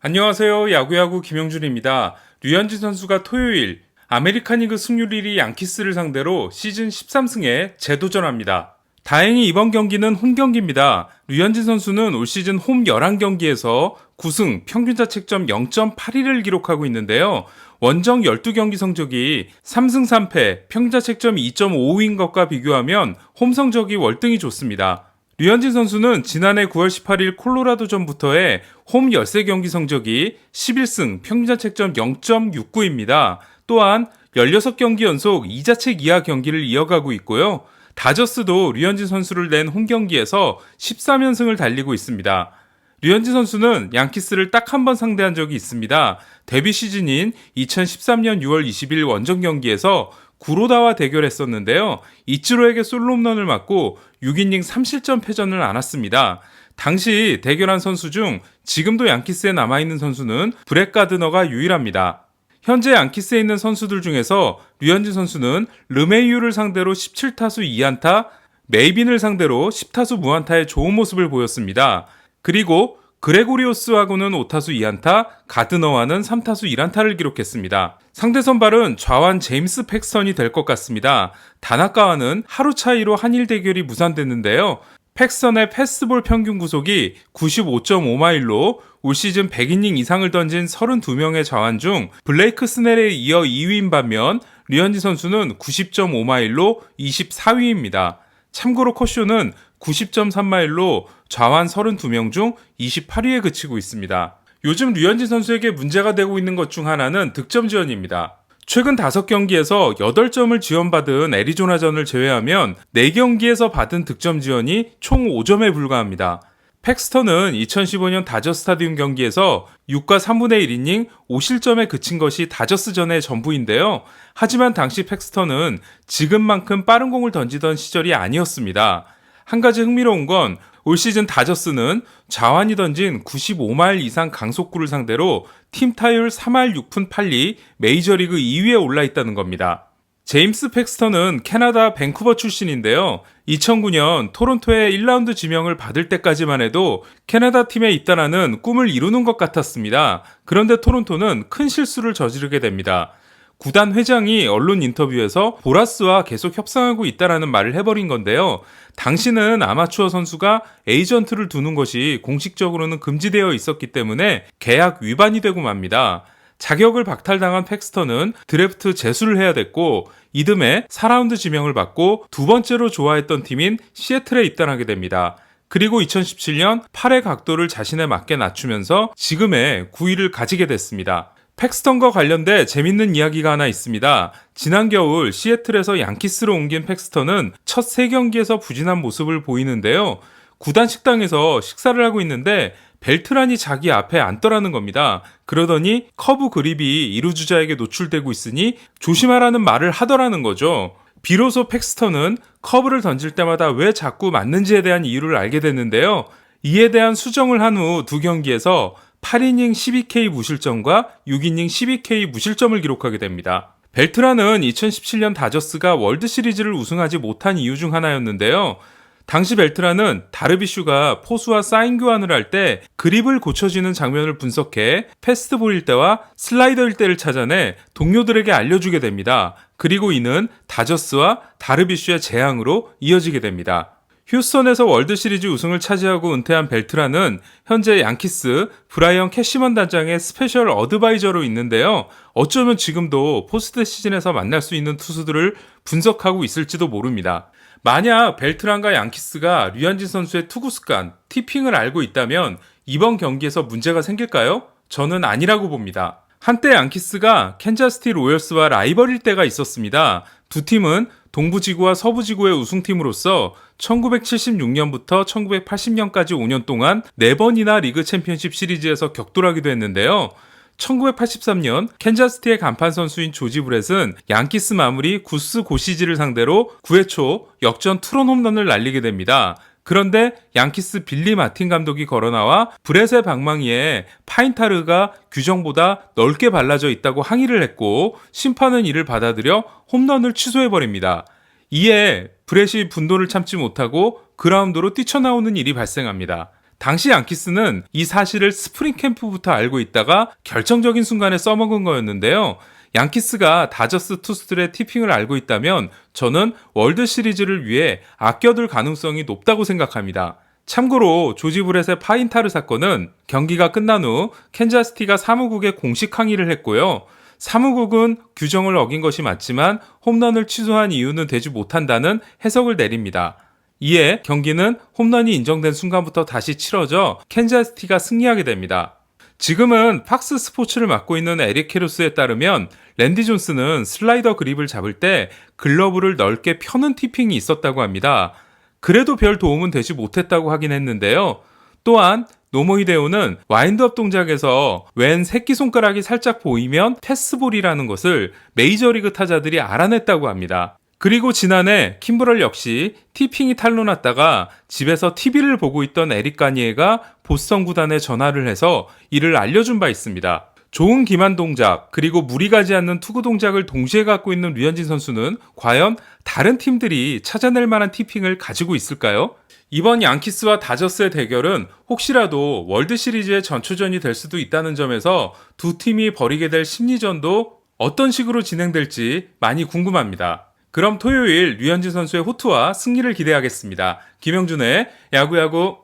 안녕하세요. 야구야구 김영준입니다. 류현진 선수가 토요일 아메리칸리그 승률 1위 양키스를 상대로 시즌 13승에 재도전합니다. 다행히 이번 경기는 홈 경기입니다. 류현진 선수는 올 시즌 홈 11경기에서 9승, 평균 자책점 0.82를 기록하고 있는데요. 원정 12경기 성적이 3승 3패, 평균 자책점 2.55인 것과 비교하면 홈 성적이 월등히 좋습니다. 류현진 선수는 지난해 9월 18일 콜로라도전부터의 홈 13경기 성적이 11승, 평균 자책점 0.69입니다. 또한 16경기 연속 2자책 이하 경기를 이어가고 있고요. 다저스도 류현진 선수를 낸 홈 경기에서 13연승을 달리고 있습니다. 류현진 선수는 양키스를 딱 한 번 상대한 적이 있습니다. 데뷔 시즌인 2013년 6월 20일 원정 경기에서 구로다와 대결했었는데요. 이치로에게 솔로 홈런을 맞고 6이닝 3실점 패전을 안았습니다. 당시 대결한 선수 중 지금도 양키스에 남아있는 선수는 브렛 가드너가 유일합니다. 현재 양키스에 있는 선수들 중에서 류현진 선수는 르메이유를 상대로 17타수 2안타, 메이빈을 상대로 10타수 무안타의 좋은 모습을 보였습니다. 그리고 그레고리오스하고는 5타수 2안타, 가드너와는 3타수 1안타를 기록했습니다. 상대 선발은 좌완 제임스 팩스턴이 될 것 같습니다. 다나카와는 하루 차이로 한일 대결이 무산됐는데요. 팩스턴의 패스볼 평균 구속이 95.5마일로 올 시즌 100이닝 이상을 던진 32명의 좌완 중 블레이크 스넬에 이어 2위인 반면 류현진 선수는 90.5마일로 24위입니다. 참고로 컷쇼는 90.3마일로 좌완 32명 중 28위에 그치고 있습니다. 요즘 류현진 선수에게 문제가 되고 있는 것 중 하나는 득점 지원입니다. 최근 5경기에서 8점을 지원받은 애리조나전을 제외하면 4경기에서 받은 득점 지원이 총 5점에 불과합니다. 팩스턴은 2015년 다저 스타디움 경기에서 6과 3분의 1이닝 5실점에 그친 것이 다저스전의 전부인데요. 하지만 당시 팩스턴은 지금만큼 빠른 공을 던지던 시절이 아니었습니다. 한 가지 흥미로운 건 올 시즌 다저스는 좌완이 던진 95마일 이상 강속구를 상대로 팀 타율 3할 6푼 8리 메이저리그 2위에 올라있다는 겁니다. 제임스 팩스턴은 캐나다 밴쿠버 출신인데요. 2009년 토론토에 1라운드 지명을 받을 때까지만 해도 캐나다 팀에 입단하는 꿈을 이루는 것 같았습니다. 그런데 토론토는 큰 실수를 저지르게 됩니다. 구단 회장이 언론 인터뷰에서 보라스와 계속 협상하고 있다라는 말을 해버린 건데요. 당시는 아마추어 선수가 에이전트를 두는 것이 공식적으로는 금지되어 있었기 때문에 계약 위반이 되고 맙니다. 자격을 박탈당한 팩스턴은 드래프트 재수를 해야 됐고 이듬해 4라운드 지명을 받고 두 번째로 좋아했던 팀인 시애틀에 입단하게 됩니다. 그리고 2017년 팔의 각도를 자신에 맞게 낮추면서 지금의 9위를 가지게 됐습니다. 팩스턴과 관련돼 재밌는 이야기가 하나 있습니다. 지난 겨울 시애틀에서 양키스로 옮긴 팩스턴은 첫 3경기에서 부진한 모습을 보이는데요. 구단 식당에서 식사를 하고 있는데 벨트란이 자기 앞에 앉더라는 겁니다. 그러더니 커브 그립이 2루 주자에게 노출되고 있으니 조심하라는 말을 하더라는 거죠. 비로소 팩스턴은 커브를 던질 때마다 왜 자꾸 맞는지에 대한 이유를 알게 됐는데요. 이에 대한 수정을 한 후 2경기에서 8이닝 12K 무실점과 6이닝 12K 무실점을 기록하게 됩니다. 벨트란은 2017년 다저스가 월드시리즈를 우승하지 못한 이유 중 하나였는데요. 당시 벨트란은 다르비슈가 포수와 사인 교환을 할 때 그립을 고쳐지는 장면을 분석해 패스트볼일 때와 슬라이더일 때를 찾아내 동료들에게 알려주게 됩니다. 그리고 이는 다저스와 다르비슈의 재앙으로 이어지게 됩니다. 휴스턴에서 월드시리즈 우승을 차지하고 은퇴한 벨트란은 현재 양키스 브라이언 캐시먼 단장의 스페셜 어드바이저로 있는데요. 어쩌면 지금도 포스트 시즌에서 만날 수 있는 투수들을 분석하고 있을지도 모릅니다. 만약 벨트란과 양키스가 류현진 선수의 투구 습관, 티핑을 알고 있다면 이번 경기에서 문제가 생길까요? 저는 아니라고 봅니다. 한때 양키스가 캔자스시티 로열스와 라이벌일 때가 있었습니다. 두 팀은 동부지구와 서부지구의 우승팀으로서 1976년부터 1980년까지 5년 동안 4번이나 리그 챔피언십 시리즈에서 격돌하기도 했는데요. 1983년 캔자스시티의 간판 선수인 조지 브렛은 양키스 마무리 구스 고시지를 상대로 9회 초 역전 투런 홈런을 날리게 됩니다. 그런데 양키스 빌리 마틴 감독이 걸어나와 브렛의 방망이에 파인타르가 규정보다 넓게 발라져 있다고 항의를 했고 심판은 이를 받아들여 홈런을 취소해버립니다. 이에 브렛이 분노를 참지 못하고 그라운드로 뛰쳐나오는 일이 발생합니다. 당시 양키스는 이 사실을 스프링 캠프부터 알고 있다가 결정적인 순간에 써먹은 거였는데요. 양키스가 다저스 투수들의 티핑을 알고 있다면 저는 월드 시리즈를 위해 아껴둘 가능성이 높다고 생각합니다. 참고로 조지 브렛의 파인타르 사건은 경기가 끝난 후 캔자스티가 사무국에 공식 항의를 했고요. 사무국은 규정을 어긴 것이 맞지만 홈런을 취소한 이유는 되지 못한다는 해석을 내립니다. 이에 경기는 홈런이 인정된 순간부터 다시 치러져 캔자스티가 승리하게 됩니다. 지금은 팍스 스포츠를 맡고 있는 에릭 캐루스에 따르면 랜디 존스는 슬라이더 그립을 잡을 때 글러브를 넓게 펴는 티핑이 있었다고 합니다. 그래도 별 도움은 되지 못했다고 하긴 했는데요. 또한 노모 히데오는 와인드업 동작에서 왼 새끼손가락이 살짝 보이면 패스볼이라는 것을 메이저리그 타자들이 알아냈다고 합니다. 그리고 지난해 킴브럴 역시 티핑이 탄로났다가 집에서 TV를 보고 있던 에릭 가니에가 보스턴 구단에 전화를 해서 이를 알려준 바 있습니다. 좋은 기만 동작, 그리고 무리 가지 않는 투구 동작을 동시에 갖고 있는 류현진 선수는 과연 다른 팀들이 찾아낼 만한 티핑을 가지고 있을까요? 이번 양키스와 다저스의 대결은 혹시라도 월드 시리즈의 전초전이 될 수도 있다는 점에서 두 팀이 벌이게 될 심리전도 어떤 식으로 진행될지 많이 궁금합니다. 그럼 토요일 류현진 선수의 호투와 승리를 기대하겠습니다. 김영준의 야구야구